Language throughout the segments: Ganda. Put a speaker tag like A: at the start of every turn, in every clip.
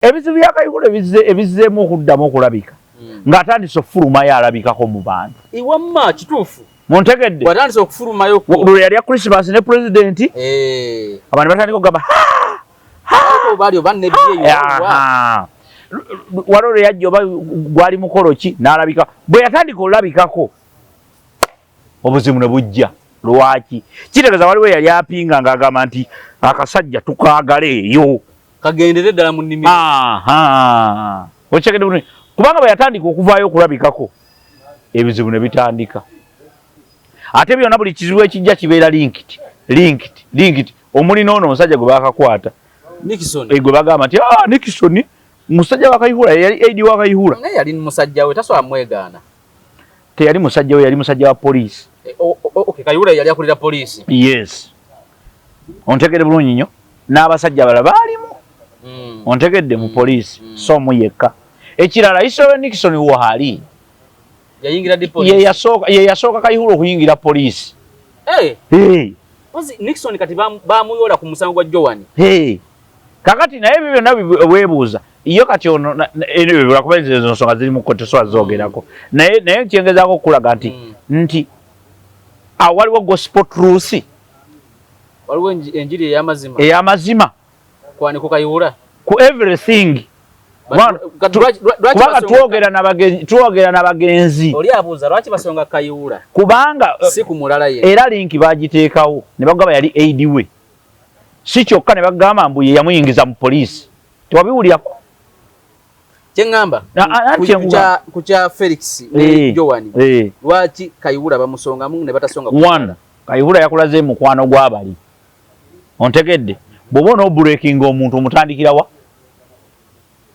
A: ebizibu bya Kayihura ebizzeemu okuddamu okulabika ng'atandise okufulumayo alabikako mu bantu
B: iwamma kituufu
A: muntegedde
B: watandise okufulumayo
A: lwe yali ya Christmas ne pulezidenti abantu batandika okugamba waliwo lwe yajja oba gwali mukolo ki n'alabika bwe yatandika olabikako obuzibu ne bujja lwaki kitegeeza waliwo yali apinga ng'agamba nti akasajja tukaagala eyo
B: kagendere ddala mu nnimiro
A: okitegedde bulungi kubanga bwe yatandika okuvaayo okulabikako ebizibu ne bitandika ate byonna buli kizibu ekijja kibeera linked omuli n'ono omusajja gwe bakakwata gwe bagamba nti Nixon musajja wa Kayihura yali aidi wa Kayihura
B: naye yali musajja we tasobola mwegaana
A: teyali musajja we yali musajja wa poliisi
B: okay Kayihura yali akulira poliisi
A: yes ontegedde bulungi nnyo n'abasajja bala baalimu ontegedde mu poliisi so mu yekka ekirala isobe Nixon wahali
B: yayingira di poliisi
A: ye yasooka Kayihura okuyingira poliisi
B: Nixon kati bamuyola ku musango gwa Joan
A: kakati naye ebyo byonna weebuuza iyo kati ono ebyo lwakubenza ezo nsonga ziri mu kkooti sobola zoogerako naye kyengezaako okulaga nti waliwo gospel truth
B: waliwo enjiri
A: ey'amazima
B: kwani ku Kayihura
A: ku everything kubanga twogera n'abagenzi
B: oli abuuza lwaki basonga Kayihura
A: kubanga
B: si ku mulala ye
A: era linki bagiteekawo ne bagamba yali aid we si kyokka ne bagamba mbu ye yamuyingiza mu poliisi tewabiwulirako
B: kyeŋŋamba ku kya Felix Joan lwaki Kayihura bamusongamu ne batasonga
A: one Kayihura yakulaze mukwano gw'abali ontegedde bw'oba on'obreakinga omuntu omutandikira wa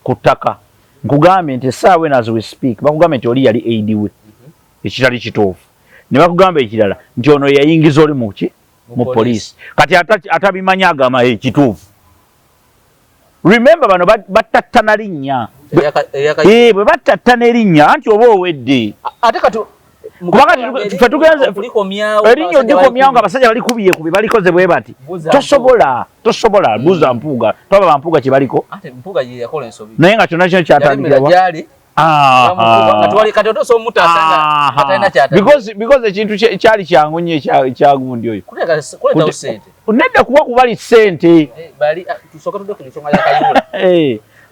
A: ku ttaka nkugambe nti essaawa as we speak bakugambe nti oli yali aid we ekitali kituufu ne bakugamba ekirala nti ono yayingiza oli mu poliisi kati atabimanya agamba kituufu remember bano battattana linnya bwe battattana erinnya anti oba owedde
B: ate kati
A: kubanga ffe tugenze erinnya odikomyawo nga abasajja balikubiye kubi balikoze bwe bati tosobola buuza mpuuga twaba bampuuga kye baliko naye nga kyonna kino kyatandikirawa because ekintu kyali kyangu nnyo ekyagundi oyo nedda kuba kubali ssente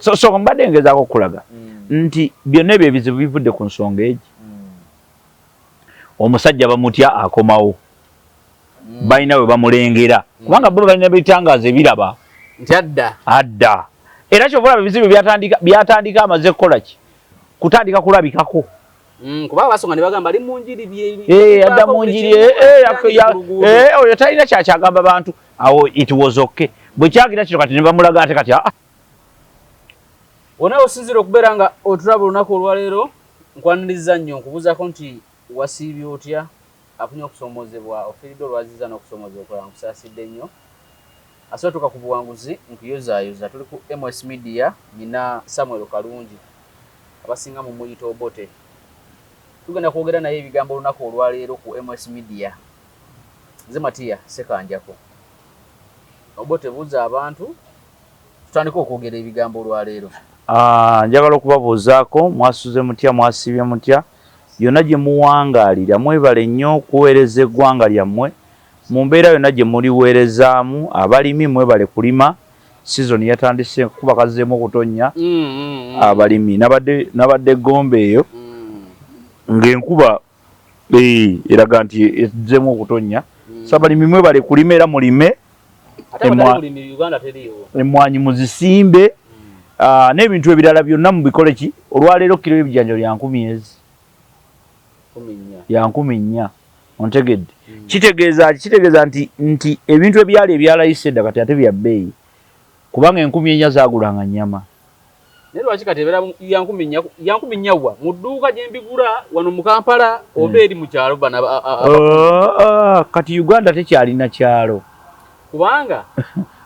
A: so mbadde ngezaako okulaga nti byonna ebyo ebizibu bivudde ku nsonga egi omusajja bamutya akomawo balina bwe bamulengera kubanga bo balina ebitangaazo ebiraba
B: nti
A: adda era kyovulaba ebizibu byatandika amaze kukola ki kutandika kulabikako
B: kubanga basonga ne bagamba ali mu njiri
A: adda mu njiri oyo talina kyakyagamba abantu awo it was okay bwe kyagira kino kati ne bamulaga ate kati
B: onawe osinzira okubeera nga otulaba olunaku olwaleero nkwaniriza nnyo nkubuuzako nti wasiibye otya afunye okusoomozebwa ofiiridde olwaziza n'okusoomozebwa okulaba nkusaasidde nnyo asobola ku buwanguzi nkuyozaayoza tuli ku MS Media nyina Samuel Kalungi abasinga mu muyita Obote tugenda kwogera naye ebigambo olunaku olwaleero ku MS Media nze Matiya Sekanjako Obote buuza abantu tutandika okwogera ebigambo olwaleero
A: njagala okubabuuzaako mwasuze mutya mwasiibye mutya yonna gye muwangaalira mwebale nnyo okuweereza eggwanga lyammwe mu mbeera yonna gye muliweerezaamu abalimi mwebale kulima sizoni yatandise kuba kazzeemu okutonnya abalimi nabadde Gombe eyo ng'enkuba eraga nti ezzeemu okutonnya so abalimi mwebale kulima era mulime emmwanyi muzisimbe n'ebintu ebirala byonna mubikole ki olwaleero kiro ebijjanjalo lya 10 ya 14 ontegedde kitegeeza nti ebintu ebyali ebyalayise edda kati ate bya bbeeyi kubanga 14 zaagulanga nnyama
B: naye lwaki kati ebeera ya 14 wa mu dduuka gye mbigula wano mu Kampala oba eri mu kyalo
A: kati Uganda tekyalina kyalo
B: kubanga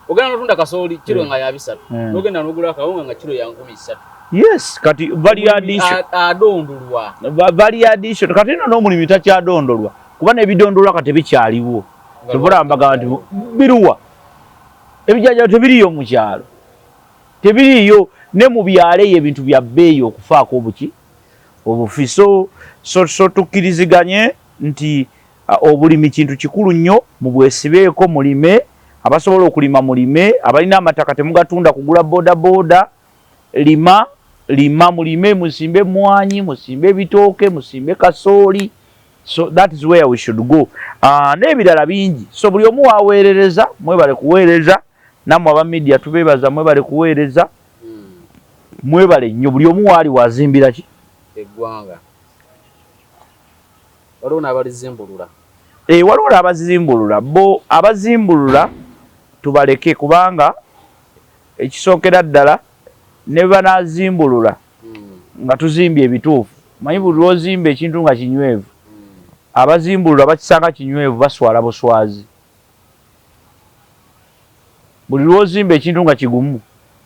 B: ogenda n'otunda kasooli kiro nga ya 3 n'ogenda n'ogula akawunga nga kiro ya 13
A: yes kati
B: adondolwa
A: value addition kati n'omulimi takyadondolwa kuba n'ebidondolwa kati bikyaliwo tebula mbagamba nti biruwa ebijjanjalo tebiriyo mu kyalo tebiriyo ne mu byalo ebintu bya bbeeyi okufaako obuki obufiso so tukkiriziganye nti obulimi kintu kikulu nnyo mubwesibeeko mulime abasobola okulima mulime abalina amataka temugatunda kugula boda lima mulime musimbe mwanyi musimbe bitooke musimbe kasooli so that is where we should go n'ebirala bingi so buli omu waweerereza mwebale kuweereza nammwe aba media tubeebaza mwebale kuweereza mwebale nnyo buli omu waali wazimbira ki
B: eggwanga waliwo n'abalizimbulula
A: waliwo abazimbulula bo abazimbulula tubaleke kubanga ekisookera ddala ne banazimbulula nga tuzimbye ebituufu manyi buli lwozimba ekintu nga kinywevu abazimbulula bakisanga kinywevu baswala buswazi buli lwozimba ekintu nga kigumu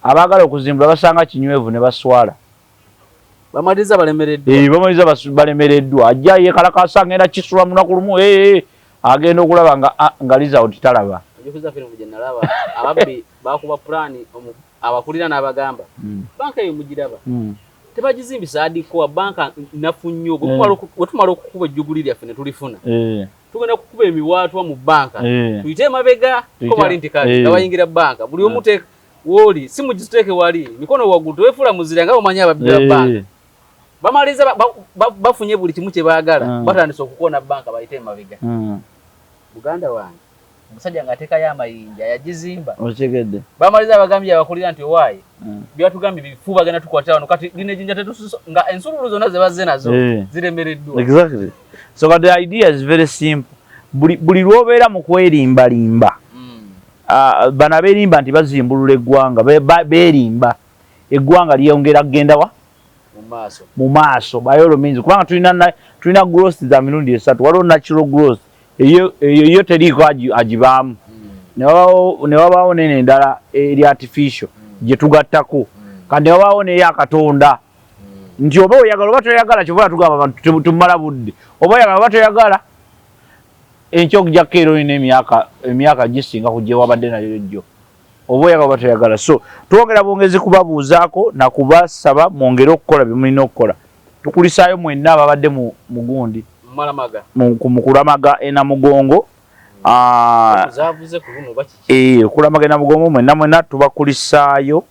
A: abaagala okuzimbula basanga kinywevu ne baswala
B: bamaliza
A: balemereddwa ajja yekalakasa ngenda kisula munaku lumu agenda okulaba nga result talaba
B: njokuza firimu gye nalaba ababbi bakuba pulani abakulira n'abagamba banka eyo mugiraba tebagizimbisa adikowa banka nafu nnyo wetumala okukuba ejjuguli lyaffe ne tulifuna tugenda kukuba emiwaatwa mu banka tuyite emabega ko bali nti kale nga bayingira banka buli omu woli si mugiteeke wali mikono waggulu teweefuula muzira nga bamanyi ababbi ba banka bamaliza bafunye buli kimu kye baagala batandise okukoona banka bayite emabega Buganda wange omusajja ng'ateekayo amayinja yagizimba
A: okitegedde
B: bamaliza abagambye abakulira nti owaaye byatugambye bifu bagenda tukwatira wano kati lino ejjinja nga ensululu zonna ze bazze nazo ziremereddwa
A: exactly so the idea is very simple buli lwobeera mu kwerimbalimba bano abeerimba nti bazimbulula eggwanga beerimba eggwanga lyongera kugenda wa mu maaso by all means kubanga tulina growth za mirundi esatu waliwo natural growth eyo teriiko agibaamu ne wabaawo nene endala eri artificial gye tugattako kandi ne wabaawo n'eyakatonda nti oba oyagala oba toyagala kyova tugamba abantu tumala budde oba oyagala oba toyagala enkyo okujjako era olina emyaka gisinga ku gye wabadde nayo jjo oba oyagala oba toyagala so twongera bwongezi kubabuuzaako nakubasaba mwongere okukola bye mulina okukola tukulisaayo mwenna ababadde mu gundi mukulamaga enamugongo okulamaga enamugongo mwenna tubakulisaayo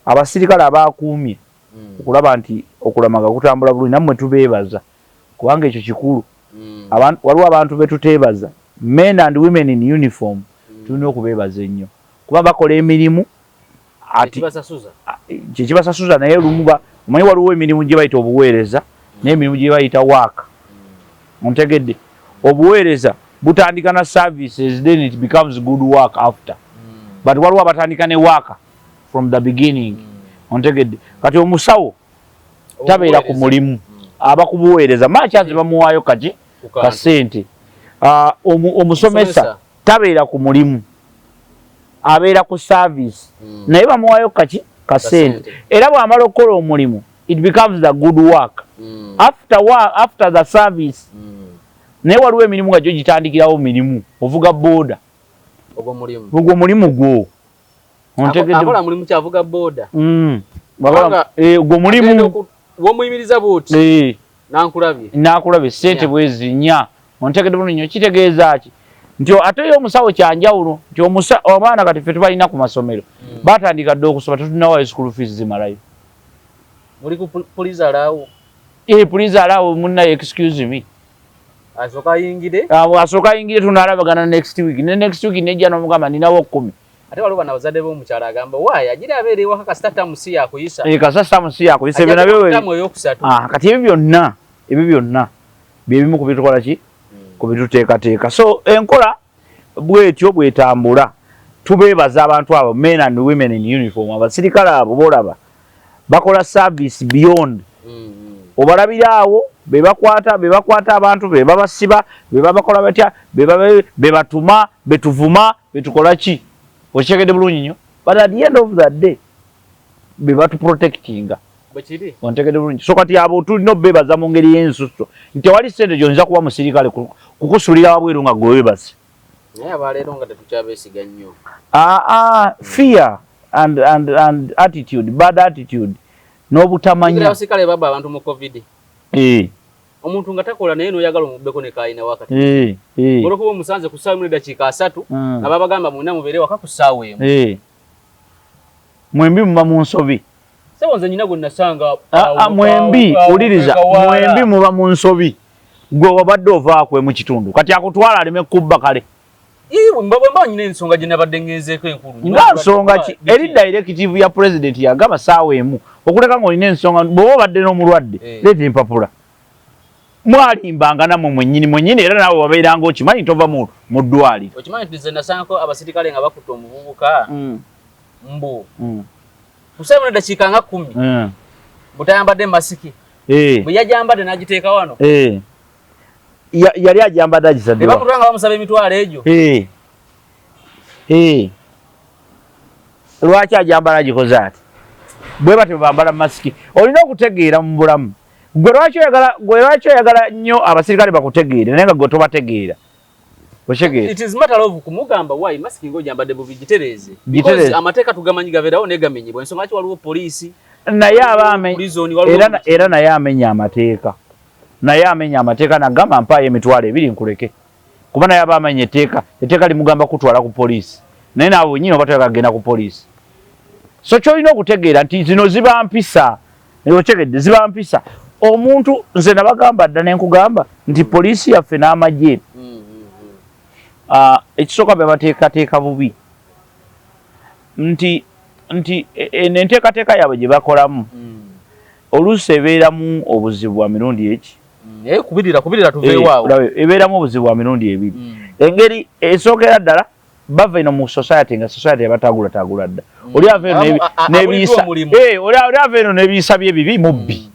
A: abasirikale abakuumye okulaba nti okulamaga kutambula bulungi nammwe tubeebaza kubanga ekyo kikulu waliwo abantu betuteebaza men and women in uniform tulina okubeebaza ennyo kuba bakola emirimu kyekibasasuza naye lumuba omanyi waliwo emirimu gye bayita obuweereza n'emirimu gye bayita waaka ontegedde obuweereza butandika na services then it becomes good work after but waliwo abatandika ne waaka from the beginning ontegedde kati omusawo tabeera ku mulimu aba kubuweereza makyazi bamuwaayo kati kasente omusomesa tabeera ku mulimu abeera ku service naye bamuwaayo kaki kasente era bw'amala okukola omulimu it becomes the good work after the service naye waliwo emirimu nga gyo gitandikirawo mirimu ovuga booda ogwo mulimu gwo
B: akola mulimu kyavuga booda
A: ogwo mulimu
B: womuyimiriza bwoti
A: nakulabye sente bwezi nnya ontegedde bulungi nnyo kitegeeza ki nti ate yo omusawo kyanjawulo nti abaana kati ffe tubalina ku masomero batandika dde okusoma tetunawayo school fees zimalayo
B: muli ku police alaawo
A: police alaawo munnaye excuse me
B: asooka ayingire tunaalabagana next week ne next week nejja n'omugamba ninawo 10 ate waliwo bana bazadde b'omukyala agamba waaye agira abeera ewaka kasita tamusi yakuyisa
A: kasita tamusi yakuyisa kati ebyo byonna byebimu ku bitukola ki ku bituteekateeka so enkola bwetyo bwetambula tubeebaza abantu abo men and women in uniform abasirikale abo boolaba bakola service beyond obalabira awo bebakwata abantu bebabasiba bebabakola batya bebatuma betuvuma betukola ki okitegedde bulungi nnyo but at the end of the day bebatuprotectinga ontegedde bulungi so kati abo tulina obeebaza mu ngeri y'ensuso nti wali sente gyonza kuba musirikale kukusulira wabweru nga gwe webase
B: naye abaleero nga tetukyabeesiga nnyo
A: fear and attitude, bad attitude n'obutamanya
B: abasikale baba abantu mu covid omuntu nga takola naye noyagala omubbeko ne kaayina wakati olwokuba omusanze ku ssaawa emu n'eddakiika 3 ababagamba mwena mubeere waka ku ssaawa emu
A: mwembi muba mu nsobi
B: sebo nze nyina gwe nasanga
A: mwembi uliriza mwembi muba mu nsobi gwe wabadde ovaakwe mu kitundu kati akutwala aleme kubba kale
B: mbaba nyina ensonga gye nabadde ngenzeeko enkulu
A: nga nsonga ki eri directive ya president yagamba ssaawa emu okuleka ng'olina ensonga bw'oba obadde n'omulwadde leeta empapula mwalimbanga namwe mwennyini era naawe wabeeranga okimanyi tova mu ddwaliro
B: okimanyi nti nze nasangako abasirikale nga bakutta omuvubuka mbu kusaba na dakiika nga 10 butayambadde masiki bwe yajambadde n'agiteeka wano
A: yali ajambadde agisadde
B: bakutwanga bamusaba emitwalo egyo
A: lwaki ajambala agikoze ati bwe batyo bambala masiki olina okutegeera mu bulamu gwe lwaki oyagala nnyo abasirikale bakutegeere naye nga gwe tobategeera
B: it is matter of kumugamba why masiki ng'ojambadde bubi gitereeze because amateeka tugamanyi gabeerawo ne gamenyebwa ensonga lwaki waliwo poliisi
A: naye era naye amenya amateeka nagamba mpaayo emitwalo 2 nkuleke kuba naye aba amenya etteeka limugamba kutwala ku poliisi naye naawe wennyini oba toyagala kugenda ku poliisi so kyolina okutegeera nti zino ziba mpisa otegedde ziba mpisa omuntu nze nabagamba dda nenkugamba nti poliisi yaffe n'amagye ekisooka bebateekateeka bubi nti enteekateeka yaabwe gye bakolamu oluusi ebeeramu obuzibu bwa mirundi eki
B: kubirira tuveewaawo
A: ebeeramu obuzibu bwa mirundi 2 engeri esookera ddala bava ino mu society nga society yabatagula dda oli ava eno n'ebiisa bye bibi mubbi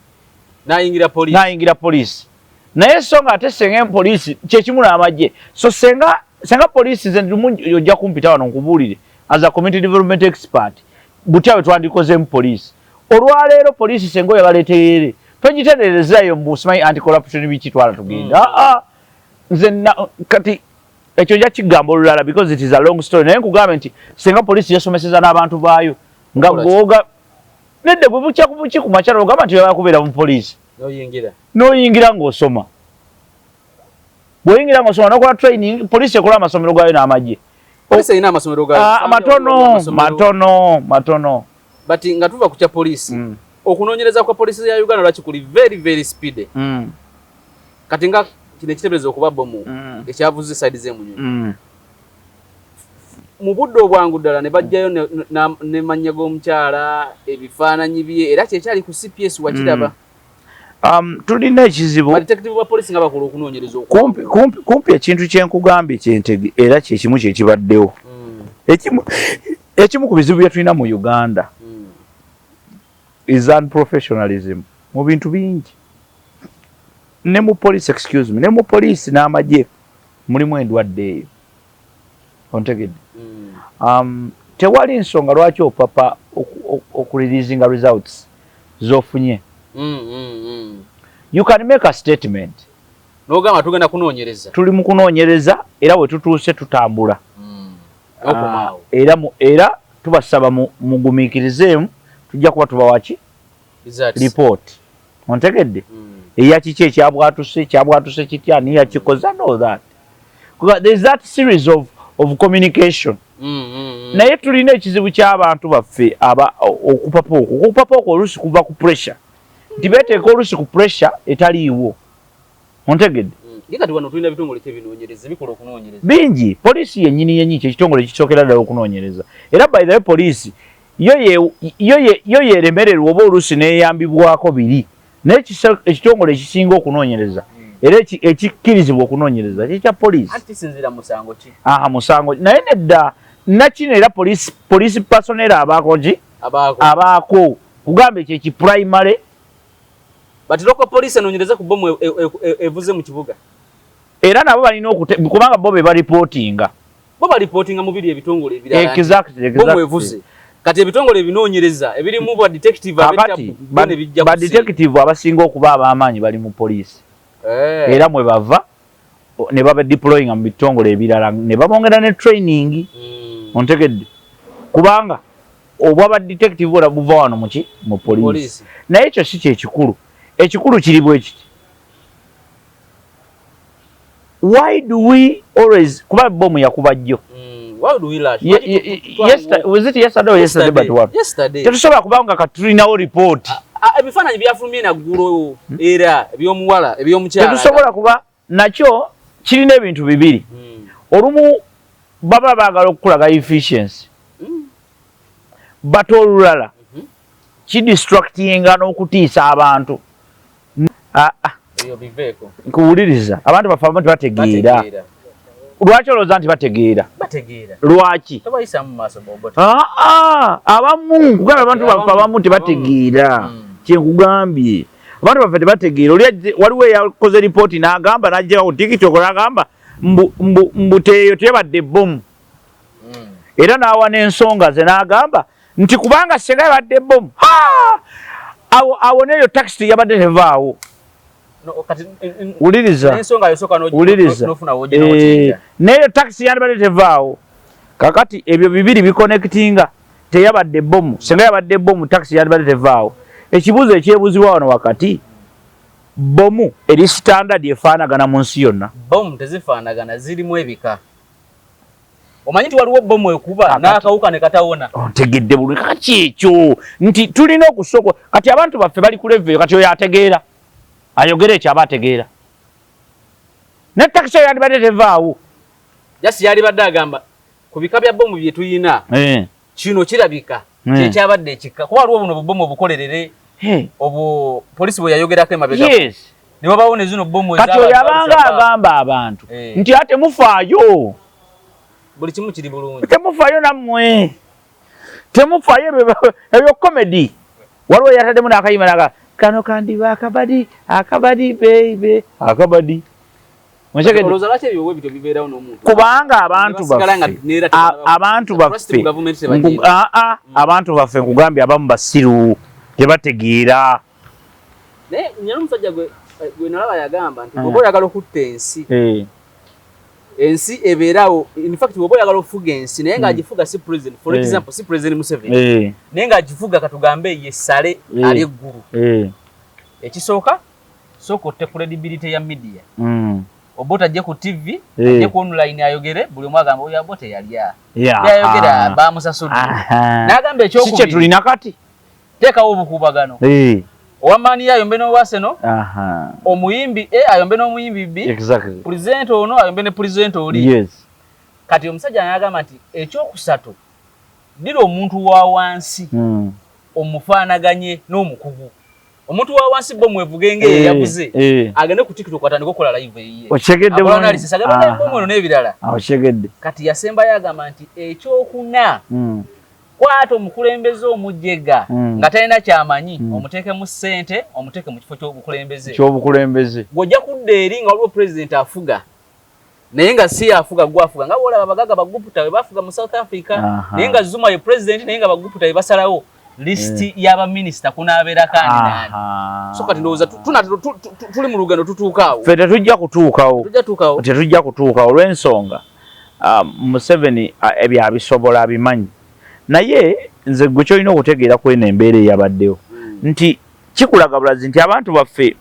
A: n'ayingira poliisi naye so nga ate senga poliisi kyekimu n'amagye so senga poliisi ze lumu ojja kumpita wano nkubuulire as a community development expert butya bwe twandikozeemu poliisi olwaleero poliisi senga oyo baleeterere togitenderezayo mbusimanyi anti-corruption bikitwala tugenda nze kati ekyo nja kigamba olulala because it is a long story naye nkugambe nti senga poliisi yasomeseza n'abantu baayo nga gwoga nedde bwe bukya ku makyalo ogamba nti oyagala kubeera mu poliisi n'oyingira ng'osoma bw'oyingira ng'osoma n'okola training poliisi ekola amasomero gaayo n'amagye matono
B: but nga tuva ku kya poliisi okunoonyereza kwa poliisi ya Uganda lwaki kuli very very speedy kati nga kino ekiteebereza okuba bomu ekyavuze side z'emunyonyi mu budde obwangu ddala ne bajjayo ne mannya g'omukyala ebifaananyi bye era kyekyali ku CPS wakiraba
A: tulina ekizibu
B: detective wa poliisi nga bakola okunoonyereza
A: kumpi ekintu kyenkugambye kyentege era kyekimu kyekibaddewo ekimu ku bizibu bye tulina mu Uganda is unprofessionalism mu bintu bingi ne mu police ne mu poliisi n'amagye mulimu endwadde eyo ontegedde tewali nsonga lwaki opapa okureleasinga results zofunye you can make a statement
B: n'ogamba tugenda kunoonyereza
A: tuli mu kunoonyereza era we tutuuse tutambula era tubasaba mugumiikirizeemu tujja kuba tubawaki report ontegedde eya kiki ekyabwatuse kitya ni yakikoza no that there is that series of communication naye tulina ekizibu ky'abantu baffe okupapa okwo oluusi kuva ku pressure nti beeteeka oluusi ku pressure etaliiwo ontegedde
B: kati wano tulina bitongole kyebinoonyereza bikola okunoonyereza
A: bingi poliisi yennyini kyekitongole kisookera ddala okunoonyereza era by the way poliisi yo yeremererwa oba oluusi neeyambibwako biri naye ekitongole ekisinga okunoonyereza era ekikkirizibwa okunoonyereza kyekya poliisi musango naye nedda nakino era poliisi pasonera abaako kugamba ekyo ekiprimary
B: batiroko poliisi enoonyereza ku bomu evuze mu kibuga
A: era nabo balina kubanga bo be baripootinga
B: mu biri ebitongole ebirala
A: bomu
B: evuze kati ebitongole ebinoonyereza ebirimu ba detective
A: ba detective abasinga okuba ab'amaanyi bali mu poliisi era mwe bava ne baba deployinga mu bitongole ebirala ne babongera ne training ontegedde kubanga obwaba detective ola buva wano mu police naye ekyo si kyekikulu ekikulu kiri bwe kiti why do we always kuba bomu yakuba jjo
B: why do we lash
A: was it yesterday or yesterday but what
B: yesterday
A: tetusobola kubanga katulinawo report
B: ebifaananyi byafulumye naggulo era ebyomuwala ebyomukyala
A: tetusobola kuba nakyo kirina ebintu bibiri olumu baba baagala okukulaga efficiency bate olulala kidistractinga n'okutiisa abantu nkuwuliriza abantu baffe abamu tebategeera lwaki olowooza nti bategeera lwaki abamu nkugamba abantu baffe abamu tebategeera kyenkugambye abantu baffe tebategeera waliwo eyakoze ripooti n'agamba n'ajjawo tiktok n'agamba mbuteeyo teyabadde bomu era n'awa n'ensonga ze n'agamba nti kubanga senga yabadde bomu awo neeyo takisi yabadde tevaawo wuliriza neeyo takisi yandibadde tevaawo kakati ebyo bibiri bikonekitinga teyabadde bomu senga yabadde bomu takisi yandibadde tevaawo ekibuuzo ekyebuzibwa wano wakati bomu eri standard efaanagana mu nsi yonna
B: bomu tezifaanagana zirimu ebika omanyi nti waliwo bomu ekuba n'akawuka ne katawona
A: ontegedde bulungi kaki ekyo nti tulina okusoko kati abantu baffe bali ku level kati oyo ategeera ayogera ekyo aba ategeera ne takisi oyo yandibadde tevaawo
B: jasi yalibadde agamba ku bika bya bomu bye tuyina kino kirabika kyekyabadde ekikka kuba waliwo buno bubomu obukolerere obwo polisi bwe yayogerako emabega ne wabawo ne zino bomu
A: kati oyo abanga agamba abantu nti ate mufaayo
B: buli kimu kiri bulungi
A: temufaayo nammwe temufaayo ebyo comedy waliwo yataddemu n'akayima naga kano kandiba akabadi baby akabadi kubanga abantu baffe nkugambye abamu basiru tebategeera
B: naye nyina omusajja gwe nalaba yagamba nti bw'oba oyagala okutta ensi ebeerawo in fact bw'oba oyagala okufuga ensi naye ng'agifuga si president for example si president Museveni naye ng'agifuga katugambe ye ssale ali eggulu ekisooka sooka otte credibility ya media Obote ajja ku TV ajja ku online ayogere buli omu agamba oyo Obote yalya ayogera bamusasudde n'agamba ekyokubiri
A: si kye tulina kati
B: teekawo obukubagano owamaani ayombe n'owaseno omuyimbi ayombe n'omuyimbi B president ono ayombe ne president oli kati omusajja n'agamba nti ekyokusatu dira omuntu wa wansi omufaanaganye n'omukugu omuntu wa wansi bo mwevugenge yabuze agende ku TikTok atandika okukola live yiye
A: ochegedde
B: bwana sisagamba bomu n'ebirala
A: ochegedde
B: kati yasemba yagamba nti ekyokuna kwato omukulembeze omujjega nga talina kyamanyi omuteeke mu ssente omuteeke mu kifo ky'obukulembeze gojja kudda eri nga waliwo president afuga naye nga si afuga gwafuga nga boolaba abagaga baguputa we bafuga mu South Africa naye nga Zuma ye president naye nga baguputa we basalawo listi y'aba minister kunaabeera kandi nani so kati ndowooza tuli mu lugendo tutuukaawo
A: ffe tetujja kutuukawo olw'ensonga Museveni ebyo abisobola abimanyi naye nze gwe kyolina okutegeera kweno embeera eyabaddewo nti kikulaga bulazi nti abantu baffe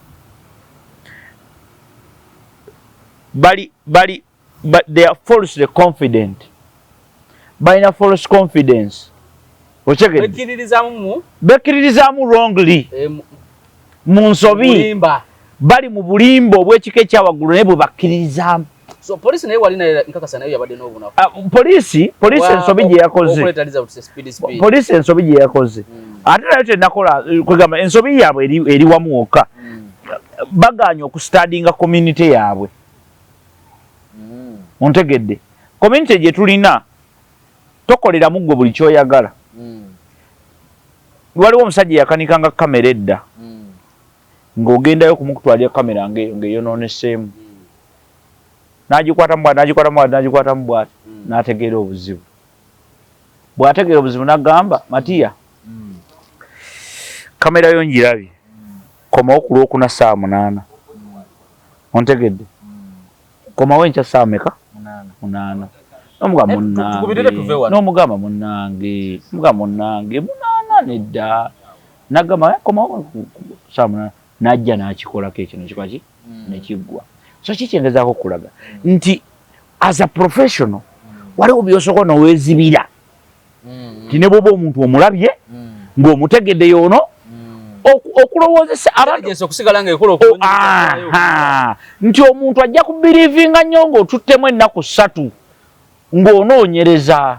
A: they are falsely confident balina false confidence bekkiririzaamu wrongly mu nsobi bali mu bulimba obw'ekika ekyawaggulu naye bwe bakkiririzaamu
B: so police naye wali naye nkakasa naye yabadde n'obunafu
A: police ensobi gye yakoze police ensobi gye yakoze ate nayo tenakola kwegamba ensobi yaabwe eri wamu wokka baganya okustadinga community yaabwe ontegedde community gye tulina tokoleramu ggwe buli kyoyagala waliwo omusajja yakanikanga kamera edda ng'ogendayo kumukutwalira kamera ng'eyonooneseemu n'agikwata mu bwati n'ategeera obuzibu bw'ategeera obuzibu n'agamba Matiya kamera yo ngirabye komawo ku Lwokuna 8:00 ontegedde komawo enkya 8:00 8 Omugamba munnange munana nedda nagamba koma samuna najja n'akikolako ekyo nekikoki nekiggwa. So kikyengezaako okulaga nti as a professional waliwo byosoko noweezibira nti ne bwoba omuntu omulabye ng'omutegedde y'ono okulowoozesa nti omuntu ajja kubiriivinga nnyo ng'otuttemu ennaku 3 ng'onoonyereza.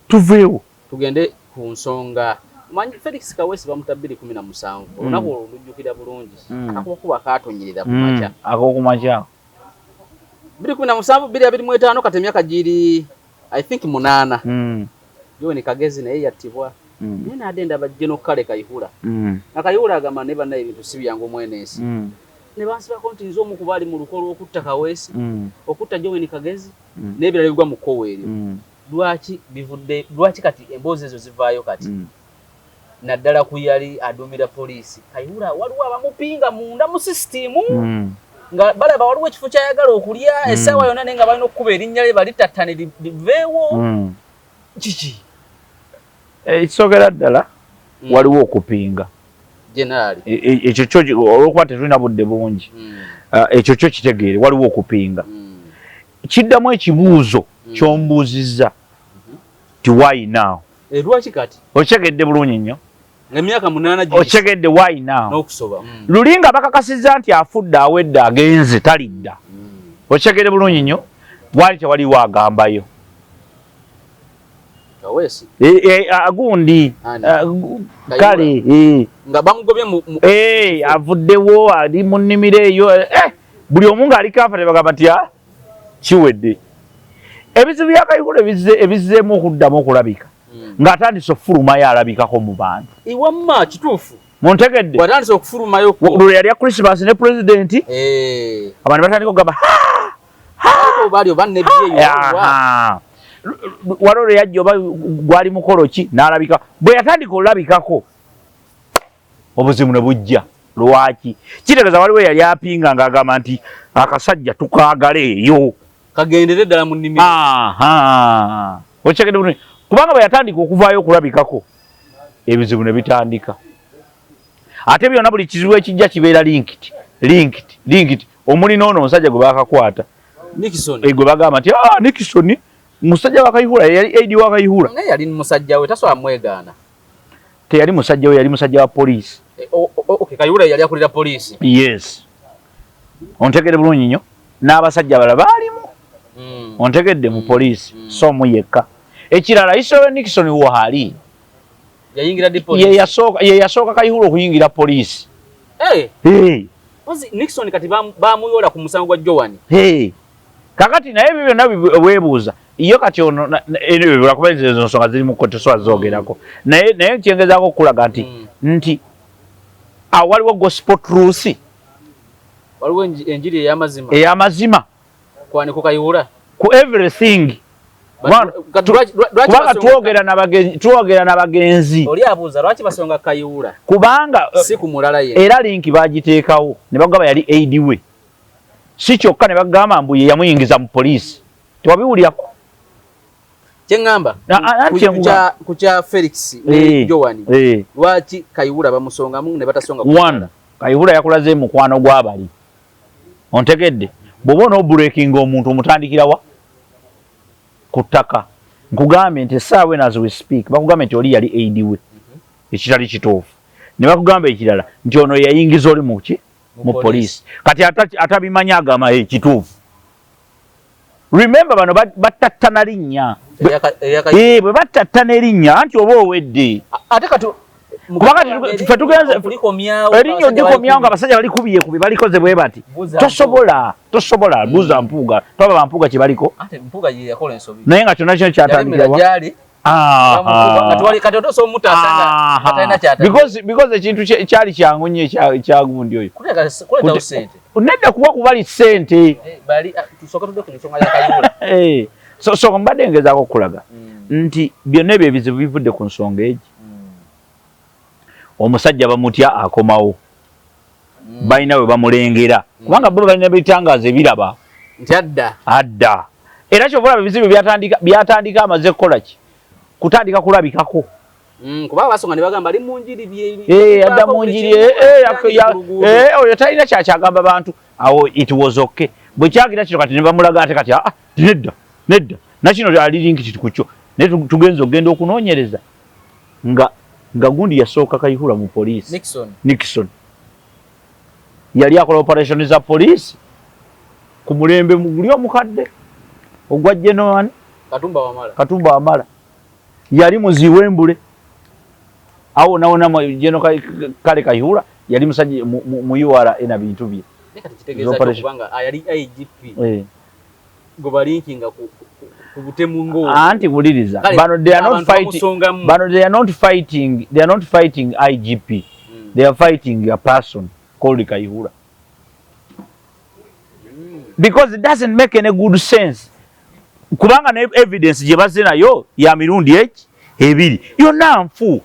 A: Tuveewo
B: tugende ku nsonga. Manyi Felix Kaweesi bamuta 2017 olunaku olujjukira bulungi akakuba kaatonyerera ku makya
A: ak'okumakya
B: 2017 2025 kati emyaka giri I think 8 John Kagezi naye yattibwa naye n'adenda bajjeno Kale Kayihura na Kayihura agamba ne bannaye ebintu si byangu mwenesi ne bansibako nti nze omu ku baali mu lukolo okutta Kaweesi okutta John Kagezi n'ebirala bigwa mu kkoweeri lwaki kati emboozi ezo zivaayo kati naddala ku yali adumira poliisi Kayihura waliwo abamupinga munda mu sisitimu nga balaba waliwo ekifo kyayagala okulya essaawa yonna naye nga balina okukuba erinnya lye balitattane liveewo kiki
A: ekisogera ddala waliwo okupinga
B: jenerali
A: ekyo kyo olwokuba tetulina budde bungi ekyo kyo kitegeere waliwo okupinga kiddamu ekibuuzo ky'ombuuzizza ti why now
B: lwaki kati
A: okyegedde bulungi nnyo
B: emyaka 8
A: okyegedde why now
B: n'okusoba
A: luli nga bakakasizza nti afudde awedde agenze talidda okyegedde bulungi nnyo wali tewaliwo agambayo
B: Kaweesi
A: agundi kale
B: nga bamugobye
A: avuddewo ali mu nnimiro eyo buli omu ng'aliko afa tebagamba nti kiwedde ebizibu bya Kayihura ebizzeemu okuddamu okulabika ng'atandise okufulumayo alabikako mu bantu
B: iwamma kituufu
A: muntegedde
B: watandise okufulumayo
A: lwe yali ya Christmas ne pulezidenti abantu batandika okugamba
B: bali oba nebyeyo
A: waliwo lwe yajja oba gwali mukolo ki n'alabika bwe yatandika olabikako obuzibu ne bujja. Lwaki kitegeeza waliwo yali apinga ng'agamba nti akasajja tukaagala eyo
B: kagendere ddala mu nnimiro
A: okyegedde bulungi kubanga bwe yatandika okuvaayo okulabikako ebizibu ne bitandika ate byonna buli kizibu ekijja kibeera linked omuli n'ono omusajja gwe bakakwata gwe bagamba nti Nixon musajja wa Kayihura yali aidi wa Kayihura
B: naye yali musajja we tasobola mwegaana
A: teyali musajja we yali musajja wa poliisi
B: Kayihura yali akulira poliisi
A: yes ontegedde bulungi nnyo n'abasajja bala baalimu ontegedde mu poliisi so mu yekka ekirala Israel Nixon wahali
B: yayingira di poliisi
A: ye yasooka Kayihura okuyingira poliisi
B: Nixon kati bamuyola ku musango gwa Joan
A: kakati naye ebyo byonna weebuuza iyo kati ono lwakuba ezo nsonga ziri mu kkooti sobola zoogerako naye kyengezaako okulaga nti waliwo gospel truth
B: waliwo enjiri
A: ey'amazima
B: ku Kayihura
A: ku everything kubanga twogera n'abagenzi
B: oli abuuza lwaki basonga Kayihura
A: kubanga
B: si ku mulala ye
A: era linki bagiteekawo ne bagamba yali aid we si kyokka ne bagamba mbu ye yamuyingiza mu poliisi tewabiwulyako
B: kyengamba ku kya Felix ne Joan lwaki Kayihura bamusongamu ne batasonga
A: one Kayihura yakulaze mukwano gw'abali ontegedde bw'oba on'obreakinga omuntu omutandikirawa ku ttaka nkugambye nti essaawa eno as we speak bakugambye nti oli yali aid we ekitali kituufu ne bakugamba ekirala nti ono yayingiza oli mu poliisi kati atabimanya agamba kituufu remember bano battattana linnya bwe battattana erinnya anti oba owedde
B: ate kati
A: kubanga ffe tugenze erinnya odikomyawo nga abasajja balikubyekubi balikoze bwe bati tosobola buuza mpuuga twaba bampuuga kye baliko naye nga kyonna kino kyatandikirawa because ekintu kyali kyangu nnyo ekyagundi oyo nedda kuba kubali ssente so mbadde ngezaako okulaga nti byonna ebyo ebizibu bivudde ku nsonga egi omusajja bamutya akomawo balina bwe bamulengera kubanga bo balina ebitangaazo ebiraba
B: nti
A: adda era kyobola bizibu byatandika amaze kukola ki kutandika kulabikako
B: kuba basonga ne bagamba ali munjiri
A: adda munjiri oyo talina kyakyagamba bantu awo it was okay bwe kyagira kino kati ne bamulaga ate kati nedda nakino ali linki kitukucho ne tugenza ogenda okunoonyereza nga gundi yasooka Kayihura mu poliisi Nixon yali akola operation za poliisi ku mulembe guli omukadde ogwa General Katumba Wamala yali muziwembule awo naona General kale Kayihura yali musajja mu URA ena bintu bye
B: yali IGP gobalinkinga ku butemu ngo
A: anti buliriza bano they are not fighting IGP they are fighting a person called Kayihura because it doesn't make any good sense kubanga na evidence je bazina yo ya mirundi ebiri yonna nfu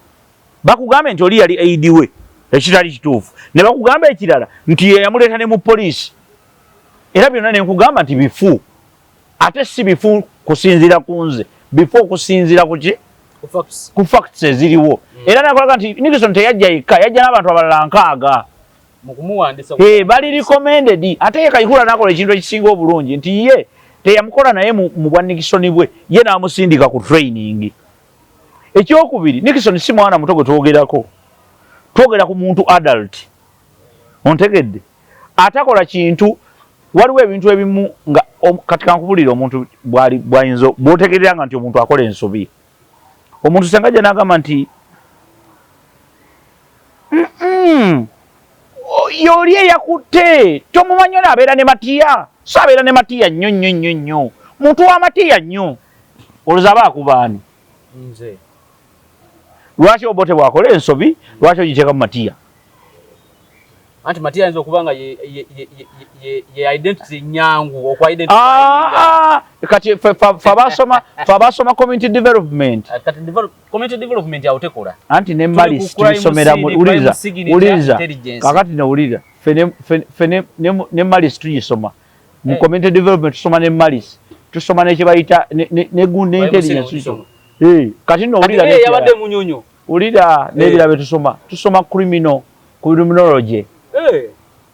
A: bakugambe nti oli yali aidiwe ekitali kituufu ne bakugamba ekirala nti yamuleeta ne mu poliisi era byonna ne nkugamba nti bifu ate si bifu kusinzira kunze before kusinzira ku facts eziriwo era nakolaga nti Nixon teyajja yekka yajja n'abantu abalala nkaaga
B: mukumuwandisa
A: bali recommended ate Kayihura nakola ekintu ekisinga obulungi nti ye teyamukola naye mu bwa Nixon bwe ye n'amusindika ku training ekyokubiri Nixon si mwana muto gwe twogera ku muntu adult ontegedde atakola kintu waliwo ebintu ebimu nga kati kankubulira omuntu bwayinza bwotegerera nti omuntu akola ensobi omuntu sengaja n'agamba nti yoli eyakutte tomumanyi ono abeera ne matiya so abeera ne matiya nnyo muntu wa matiya nnyo olowooza aba akubaani
B: nze
A: lwaki obote bwakola ensobi lwaki ogiteeka mu matiya
B: anti matiya ayinza okuba nga ye identity nyangu
A: kati fabasoma community development
B: kati community development yawutekola
A: anti ne malis tubisomera uliriza kakati newulira ne malis tuyisoma mu community development tusoma ne malis tusoma nekibayita ne gundi intelligence tusoma kati nowulira
B: yabadde munyonyo
A: ulira nebira tusoma criminology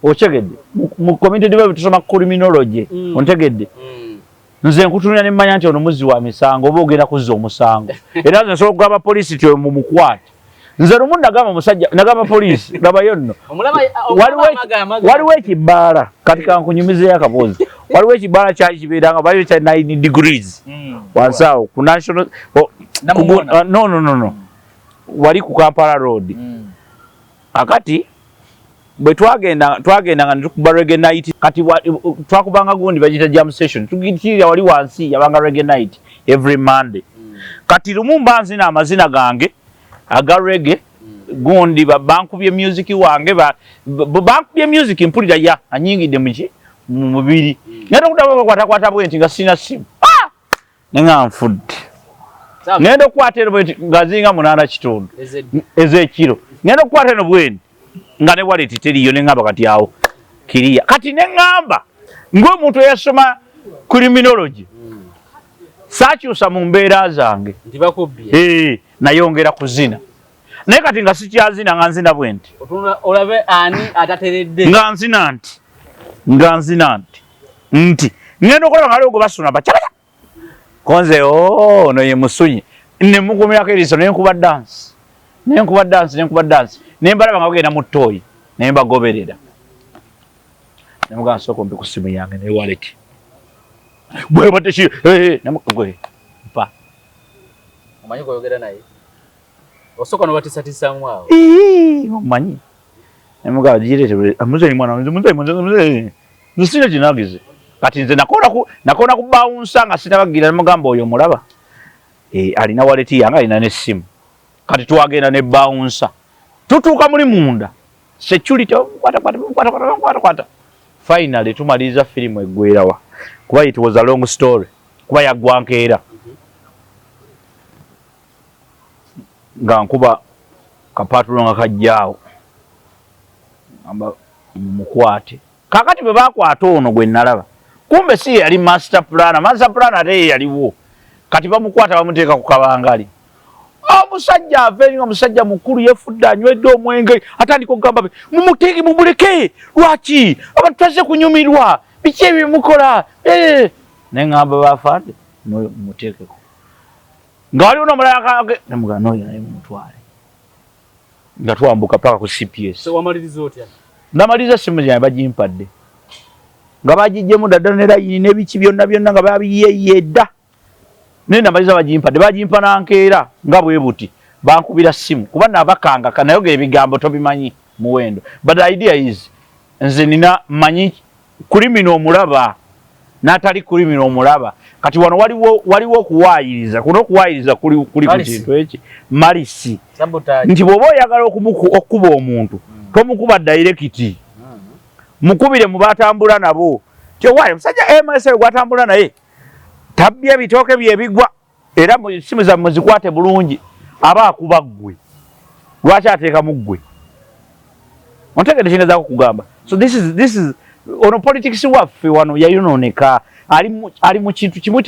A: otegedde mu community development tusoma criminology ontegedde nze nkutunira ne mmanya nti ono muzzi wa misango oba ogenda kuzza omusango era nze nsobola okugamba poliisi ti mumukwate nze lumu nagamba poliisi labayo nno waliwo ekibaala kati kankunyumizeyo akaboozi waliwo ekibaala kyali kibeeranga baliyo kya 9 degrees wansi awo ku national no wali ku Kampala road akati bwe twagenda nga tukuba reggae night kati twakubanga gundi bagita jam session tugitira wali wansi yabanga reggae night every Monday kati lumu mbanzina amazina gange aga reggae gundi bankubye music wange bankubye music mpulira ya anyingide mu mubiri ngenda kudaba kwata bwenti nga sina simu nenga nfudde ngenda kukwata bwenti ngazinga 8 kitundu ezekiro ngenda kukwata bwenti nga ne waleti teriyo nengamba kati awo kiriya kati nengamba ng'omuntu eyasoma criminology saakyusa mu mbeera zange nayongera kuzina naye kati nga sikyazina nga nzina bwenti
B: olabe ani atateredde
A: nga nzina nti ngenda okulaba nga aliwo gwe basuna bakyabaya konze ono ye musunyi nemugumirako eriiso nenkuba dansi nembalaba nga bagenda mu ttooyi naye mbagoberera nemugamba sooka ompe ku ssimu yange ne wallet bwebate nemugwe mpa
B: omanyi kweyogera naye osooka nobatisatisamu awo
A: omanyi nemugamba gireete amuzeyi mwana nze sina kinagize kati nze nakola ku bawunsa nga sinabagira nemugamba oyo mulaba alina wallet yange alina n'essimu kati twagenda ne bawunsa tutuuka muli munda security kwata finally tumaliza firimu eggwerawa kuba it was a long story kuba yaggwankeera nga nkuba kapatulo nga kajjaawo amba mukwate kakati bwe bakwata ono gwe nalaba kumbe si yali master plan ate yaliwo kati bamukwata bamuteeka ku kabangali omusajja aveni omusajja mukulu yefudde anywedde omwenge atandika okugamba mumuteeke mumuleke lwaki abantu tazze kunyumirwa biki ebimukola neŋŋamba bafande muteekeko nga waliwo n'omulala nemugamba noyo naye mumutwale nga twambuka paka ku CPS.
B: Wamaliriza otya?
A: Namaliriza simu yange bagimpadde nga bagijjemu ddala ne layini n'ebiki byonna nga babiyeyedda naye namaliza bagimpa nankeera nga bwe buti bankubira simu kuba nabakanga kanayogera ebigambo tobimanyi muwendo but the idea is nze nina manyi kulimino omulaba n'atali kulimino omulaba kati wano waliwo okuwaayiriza kuno okuwaayiriza kuli ku kintu eki malisi nti bw'oba oyagala okukuba omuntu tomukuba direct mukubire mu batambula nabo kyowaayo musajja MS gwatambula naye tabbye bitooke byebigwa era simu zammwe zikwate bulungi aba akuba ggwe lwaki ateekamu ggwe ontegedde kineza kugamba so this is ono politics waffe wano yayonooneka ali mu kintu kimu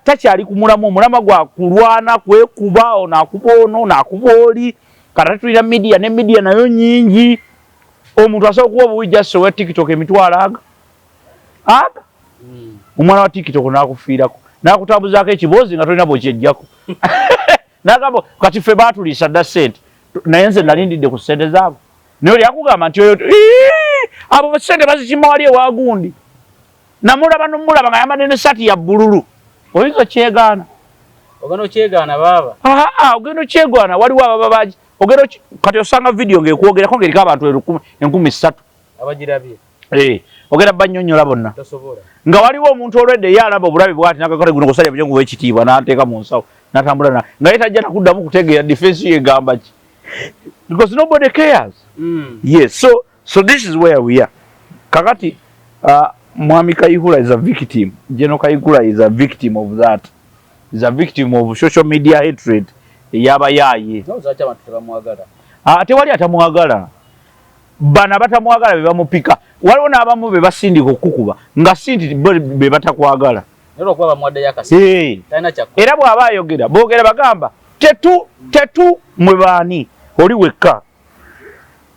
A: takyali kumulamu omulama gwa kulwana kwekuba ono akuba ono naakuba oli kata tulina media ne media nayo nyingi omuntu asobola okuba obuwijjaso wa TikTok emitwalo aga omwana wa TikTok n'akufiirako n'akutambuzaako ekiboozi nga tolina bwekyejjako n'agamba kati ffe baatuliisa dda ssente naye nze nalindidde ku ssente zaabo naye oli akugamba nti oyo abo ssente bazikima wali ewagundi namulaba nomulaba nga yambadde n'essaati ya bbululu oyinza okyegaana
B: ogenda okyegaana baaba
A: ogenda okyegaana waliwo ababa bagi ogenda kati osanga vidiyo ng'ekwogerako ng'eriko abantu 3,000
B: abagirabye
A: ogenda bannyonnyola bonna
B: tosobola
A: nga waliwo omuntu olwedde ye alaba obulabi bwati nakakale guno kusajja bujongo w'ekitiibwa n'ateeka mu nsawo n'atambula nga ye tajja nakuddamu kutegeera defense yegamba ki because nobody cares yes so this is where we are kakati Mwami Kayihura is a victim. General Kayihura is a victim of that. Is a victim of social media hatred. Yaba yaye.
B: Nozacha abantu tebamwagala.
A: Tewali atamwagala. Bana batamwagala be bamupika. Waliwo n'abamu be basindika okukuba. Nga sindi be batakwagala.
B: Nero kwa bamwadde yakasi. Taina chako. Era
A: bw'aba ayogera boogera bagamba tetu mwe baani oli wekka.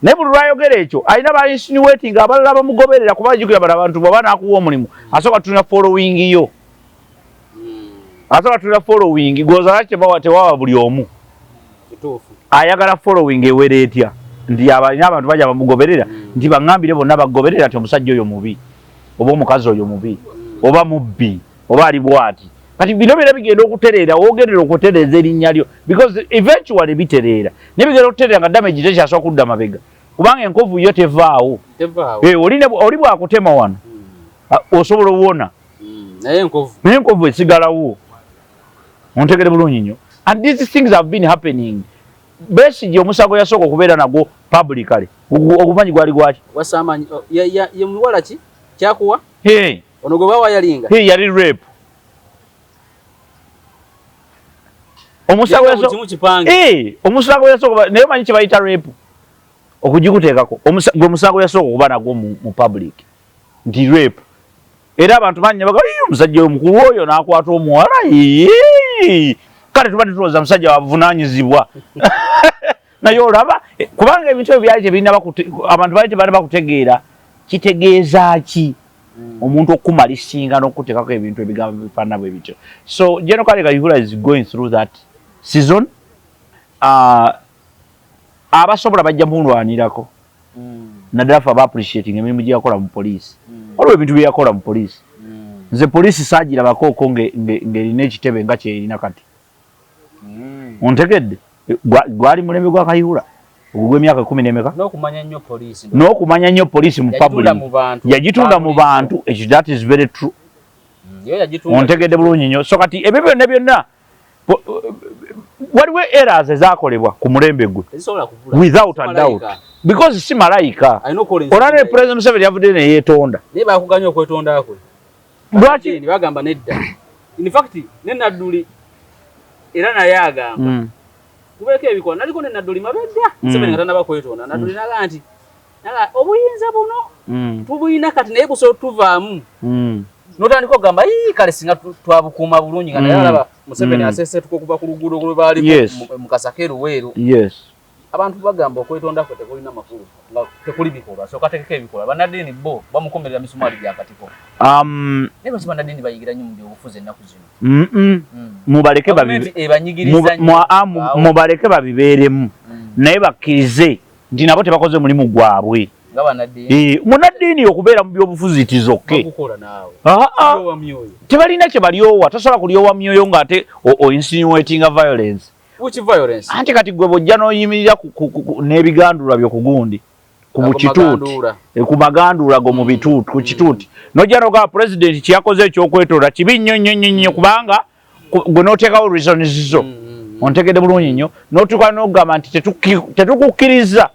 A: Ne buli lwayogera ekyo alina ba insinuating abalala bamugoberera kuba jukira bala abantu baba nakuwa omulimu asoka tulina following yo asoka tulina following goza lake bawa tewawa buli omu
B: kituufu
A: ayagala following ewere etya ndi abantu baja bamugoberera ndi bangambire bonna bagoberera ati omusajja oyo mubi oba omukazi oyo mubi oba mubbi oba ali bwati kati bino bira bigenda okutereera wogerera okutereeza erinnya lyo because eventually bitereera ne bigenda okutereera nga damage tekyasobola kudda mabega kubanga enkovu yo tevaawo oli bwakutema wano osobola owona
B: naye
A: enkovu esigalawo ontegere bulungi nnyo and these things have been happening Besigye omusago yasooka okubeera nagwo publicly okumanyi gwali gwaki
B: wasamanyi ye muwala ki kyakuwa ono gwe bawa yalinga
A: yali rape omusago yasooka naye manyi kye bayita rape okugikuteekako gwe musago yasooka okuba nagwo mu public nti rape era abantu banyi baga omusajja omukulu oyo n'akwata omuwala kale tubadde tulowooza musajja wavunaanyizibwa naye olaba kubanga ebintu ebyo byali tebirina abantu baali tebali bakutegeera kitegeeza ki omuntu okumalisinga n'okuteekako ebintu ebigambo bifaanana bwe bityo so General Kayihura is going through that season abasobola bajja mulwanirako naddala fe aba appreciating emirimu gye yakola mu poliisi waliwo ebintu bye yakola mu poliisi nze poliisi saagirabakooko ng'erina ekitebe nga kyerina kati ontegedde gwali mulembe gwa Kayihura ogw'emyaka 10 n'emeka n'okumanya nnyo poliisi mu public yagitunda mu bantu ekyo that is very true ontegedde bulungi nnyo so kati ebyo byonna byonna waliwo errors ezaakolebwa ku mulembe gwe without a doubt because si malayika olane President Museveni yavudde ne yeetonda
B: naye bakuganya okwetonda kwe
A: lwaki
B: bagamba nedda in fact ne Nadduli era naye agamba kubeeko ebikola naliko ne Nadduli mabedda Museveni nga tannaba kwetonda Nadduli naga nti obuyinza buno tubuyina kati naye busobola tuvaamu notandika ogamba kale singa twabukuma bulungi nga naye alaba Museveni asese tukokuba ku luguudo gwe baali mu Kasakeru weeru abantu bagamba okwetonda kwe tekulina makulu nga tekuli bikolwa so katekeka ebikolwa banadini bo bamukomerera misumali gyakatiko nebo sibanadini bayigira nnyo mu byobufuzi ennaku zino
A: mubaleke babibeeremu naye bakkirize nti nabo tebakoze mulimu gwabwe munaddiini okubeera mu byobufuzi tizokke tebalina kye balyowa tosobola kulyowa myoyo ng'ate insinuatinga violence anti kati gwe bojja n'oyimirira n'ebigandula byo ku gundi ku kituuti ku magandula go mu bituuti ku kituuti n'ojja n'ogamba pulezidenti kyeyakoze ekyokwetoola kibi nnyo kubanga gwe n'oteekawo reasons zo ontegedde bulungi nnyo n'otuuka n'ogamba nti tetukukkiriza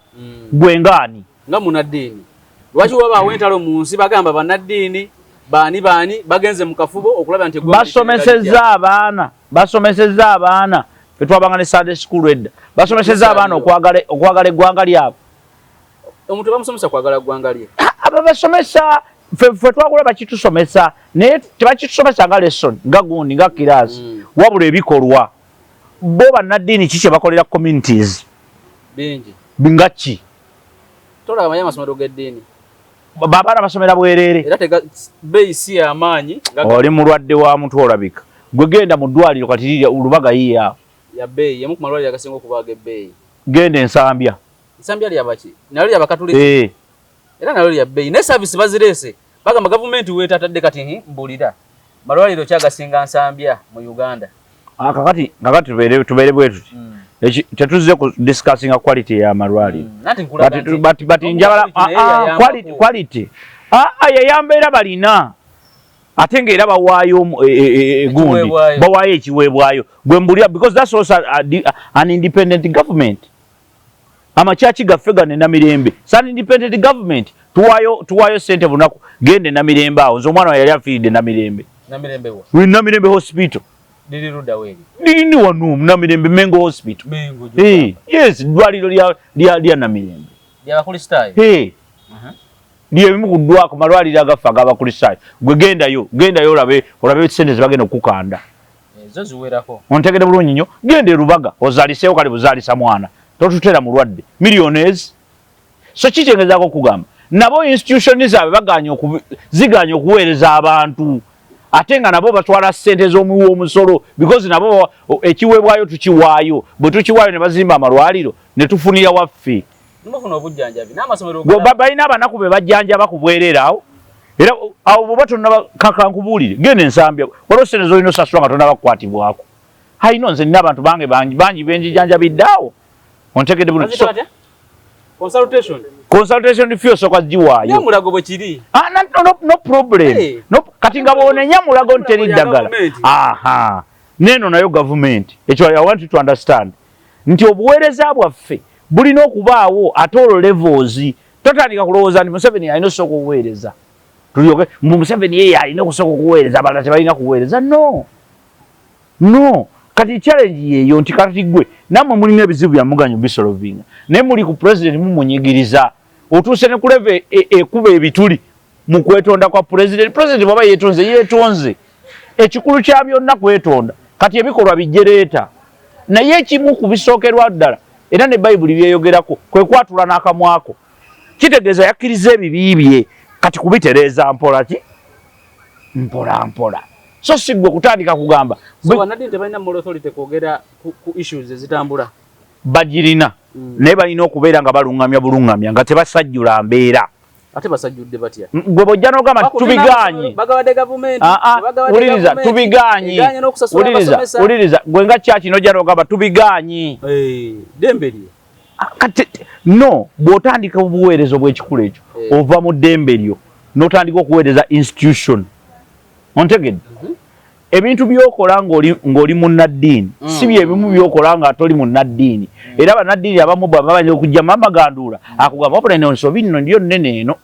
A: gwe ngaani
B: nga munaddiini lwaki wabaawo entalo mu nsi bagamba bannaddiini baani bagenze mu kafubo okulaba nti basomesezza abaana twabanga ne Sunday school edda basomesezza abaana okwagala eggwanga lyabwe omuntu bamusomesa kwagala ggwanga lye
A: basomesa ffe twagula bakitusomesa naye tebakitusomesa nga lesson nga gundi nga kiraasi wabula ebikolwa bo bannaddiini kiki bakolera communities
B: bingi
A: nga ki
B: tolaba manyi amasomero g'eddiini
A: babaana basomera bwereere
B: era beeyi si y'amaanyi
A: oli mulwadde wa mutwe olabika gwe genda mu ddwaliro kati lirya olubaga yiiya
B: ya beeyi yemu ku malwaliro agasinga okubaaga ebbeeyi
A: genda ensambya
B: lyabaki nalyo lyabakatuliki era nalyo lya beeyi naye saavisi bazireese bagamba gavumenti weetatadde kati mbulira malwaliro kyagasinga nsambya mu Uganda
A: kakati tubeere bwe tuti tetuzze ku discussinga quality ya malwaliro but njagala quality yayambeera balina ate ng'era bawaayo gundi bawaayo ekiweebwayo gwe mbulira because that's also an independent government amakyaki gaffe gano Namirembe san independent government tuwaayo sente bunaku gende Namirembe awo nze omwana wa yali afiiridde Namirembe hospital liri wano Namirembe Mengo hospital yes ddwaliro lya Namirembe lyebimu ku ddwako malwaliro agaffe ag'abakristaayo gwe gendayo olabe sente zebagenda okukanda ontegede bulungi nnyo genda Rubaga ozaliseewo kale buzaalisa mwana totutera mulwadde millionaires so kitegezaako okugamba nabo institution zaabwe ziganye okuweereza abantu ate nga nabo batwala ssente z'omuwi omusolo because nabo ekiweebwayo tukiwaayo bwe tukiwaayo ne bazimba amalwaliro ne tufunira waffe balina abanaku be bajjanjaba ku bwereere awo era awo bwoba tonabakakankubuulire genda ensambya waliwo ssente z'olina osasula nga tonabakukwatibwako hayino nze nina abantu bange bangi benjijanjabidde awo ontegedde bulungi consultation fee osooka giwaayo no problem kati nga bwonenya mulago nteri ddagala neeno nayo gavumenti ekyo I want you to understand nti obuweereza bwaffe bulina okubaawo ate olwo levels totandika kulowooza nti Museveni alina okusooka okuweereza tulyoke Museveni yeye alina okusooka okuweereza abalala tebalina kuweereza no kati challenge yeyo nti kati gwe nammwe mulina ebizibu byamuganyo bisolovinga naye muli ku president mumunyigiriza otuuse ne kuleve ekuba ebituli mu kwetonda kwa president bwaba yeetonze ekikulu kya byonna kwetonda kati ebikolwa bijjereeta naye ekimu ku bisookerwa ddala era ne Bayibuli byeyogerako kwe kwatula n'akamwako kitegeeza yakkiriza ebibi bye kati kubitereeza mpola so si gwe kutandika kugamba
B: tebalina moral authority kwogera ku issues ezitambula
A: bagirina naye balina okubeera nga balungamya nga tebasajjula mbeera
B: ate basajjudde batya
A: gwe bojja n'ogamba tubiganye uliriza gwe nga kyaki n'ojja n'ogamba tubiganye
B: dembe lye
A: no bw'otandika obuweereza obw'ekikulu ekyo ova mu ddembe lyo n'otandika okuweereza institution ontegedde ebintu byokola ng'oli munnaddiini si byebimu byokola nga toli munnaddiini era bannaddiini abamu bwababanja okujja mamaganduula akugamba wabula ensobi nno ndiyo nnene eno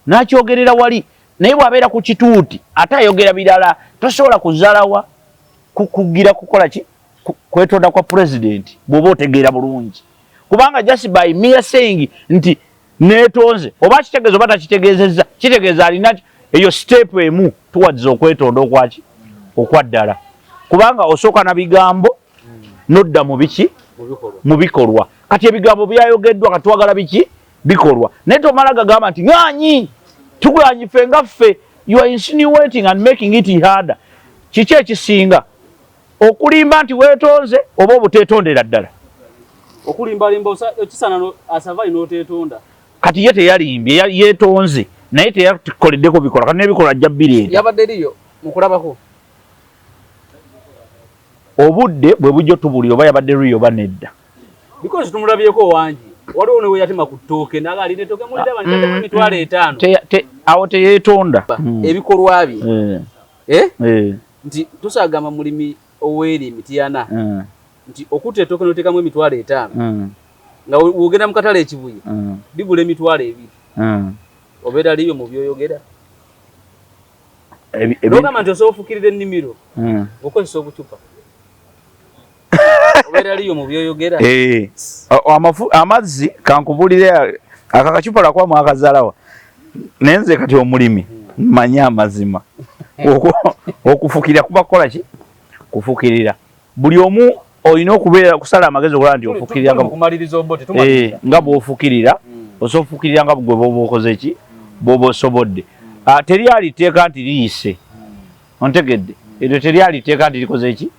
A: n'akyogerera wali naye bw'abeera ku kituuti ate ayogera birala tosobola kuzaalawa kugira kukola ki kwetonda kwa pulezidenti bw'oba otegeera bulungi kubanga just by mere saying nti neetonze oba kitegeeza oba takitegeezezza kitegeeza alina eyo step emu tuwadziza okwetonda okwaki okwaddala kubanga osooka na bigambo nodda mu biki mu bikolwa kati ebigambo byayogeddwa kati twagala biki bikolwa naye tomala gagamba nti ŋŋaanyi tugulanyi ffe nga ffe you are insinuating and making it harder kiki ekisinga okulimba nti weetonze oba obuteetondera ddala
B: okulimbalimba ekisana asava inoteetonda
A: kati ye teyalimbye yeetonze naye teyakoleddeko bikolwa kati n'ebikolwa ajja bireeta
B: yabadde eriyo mukulabako
A: obudde bwe bujja tubulira oba yabadde riyo oba nedda
B: because tumulabyeko wangi waliwo ne weyatema ku ttooke naga aline ettooke muliraba ntatemu emitwalo 5
A: awo teyeetonda
B: ebikolwa bye nti tusagamba mulimi oweeri emitiyana nti okutta ettooke n'oteekamu emitwalo 5 nga wogenda mu katale ekibuye bigula emitwalo 2 obeera liyo mu byoyogera nogamba nti osobola ofukirira ennimiro okozesa obucupa obeera liyo mu byoyogera
A: amazzi kankubulire akakacupa lwakuba mwakazaalawa naye nze kati omulimi mmanyi amazima okufukirira kuba kukola ki kufukirira buli omu olina okubeera kusala amagezi okulaba nti ofukirira nga bw'ofukirira osobola ofukirira nga gwe bwoba okoze ki bwoba osobodde teryali tteeka nti liyise ontegedde eryo teryali tteeka nti likoze ki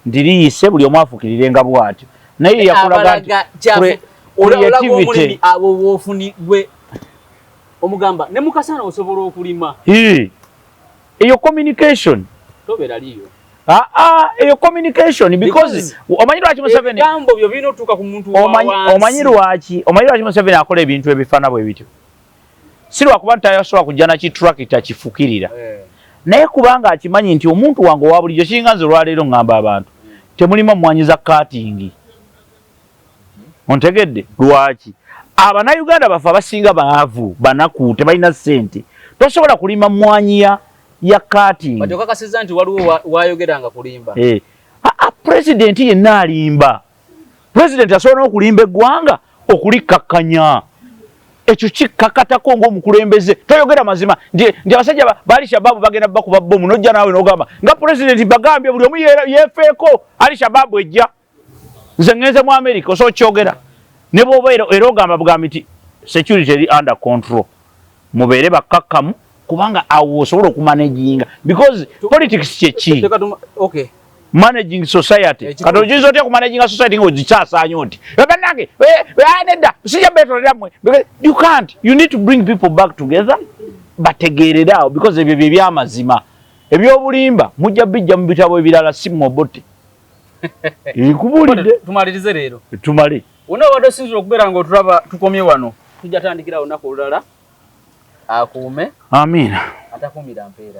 A: nti liyise buli omu afukirire nga bw'atyo naye yakulaga nti creativity
B: abo bwofunigwe omugamba ne mukasana osobola okulima
A: eyo communication
B: tobeera liyo
A: eyo communication because omanyi lwaki Museveni
B: gambo byo binotuka ku muntu
A: omanyi lwaki Museveni akola ebintu ebifaana bwe bityo si lwakuba nti tayasobola kujja na kitrakita kifukirira naye kubanga akimanyi nti omuntu wange owa bulijjo kiringa nze olwaleero ngamba abantu temulima mmwanyi za katingi ontegedde lwaki abannayuganda baffe abasinga baavu banaku tebalina ssente tosobola kulima mmwanyi ya katingi
B: bati okakasiza nti waliwo wayogeranga kulimba
A: pulezidenti yenna alimba pulezidenti asobola n'okulimba eggwanga okulikkakkanya ekyo kikkakatako ng'omukulembeze toyogera mazima nti abasajja ba Al-Shabaab bagenda bakuba bbomu nojja naawe n'ogamba nga pulezidenti bagambye buli omu yeefeeko Al-Shabaab ejja nze ngenze mu America osobola kyogera ne bw'oba era ogamba bugambi nti security eri under control mubeere bakkakkamu kubanga awo osobola okumanaginga because politics kyeki managing society kati oyinza otya kumanaginga society nga ogikyasaanya oti bannange nedda sijja beetolera mmwe you can't you need to bring people back together bategeerere awo because ebyo bye byamazima ebyobulimba mujja bijja mu bitabo ebirala si mwobote kubulidde
B: tumalirize leero
A: tumale
B: wonna wadde osinzira okubeera nga otulaba tukomye wano tujja tandikira olunaku olulala akuume
A: amiina
B: atakuumira mpeera